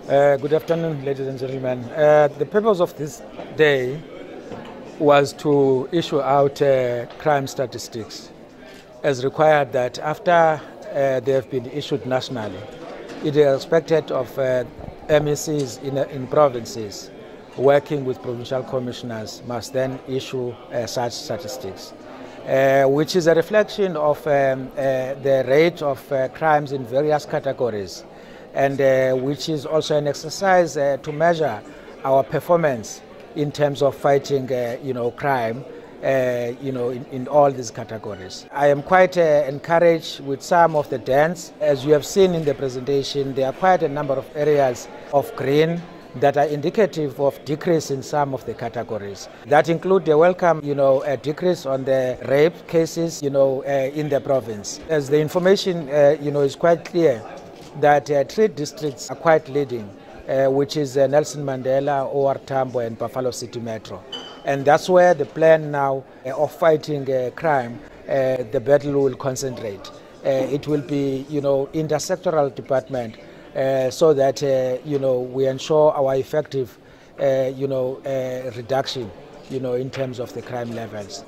Good afternoon, ladies and gentlemen. The purpose of this day was to issue out crime statistics as required that after they have been issued nationally, it is expected of MECs in provinces working with provincial commissioners must then issue such statistics, which is a reflection of the rate of crimes in various categories, and which is also an exercise to measure our performance in terms of fighting, crime, in all these categories. I am quite encouraged with some of the dents. As you have seen in the presentation, there are quite a number of areas of green that are indicative of decrease in some of the categories. That include the welcome, a decrease on the rape cases, in the province. As the information, is quite clear that 3 districts are quite leading, which is Nelson Mandela, OR Tambo, and Buffalo City Metro. And that's where the plan now of fighting crime, the battle will concentrate. It will be, intersectoral department, so that, we ensure our effective, reduction, in terms of the crime levels.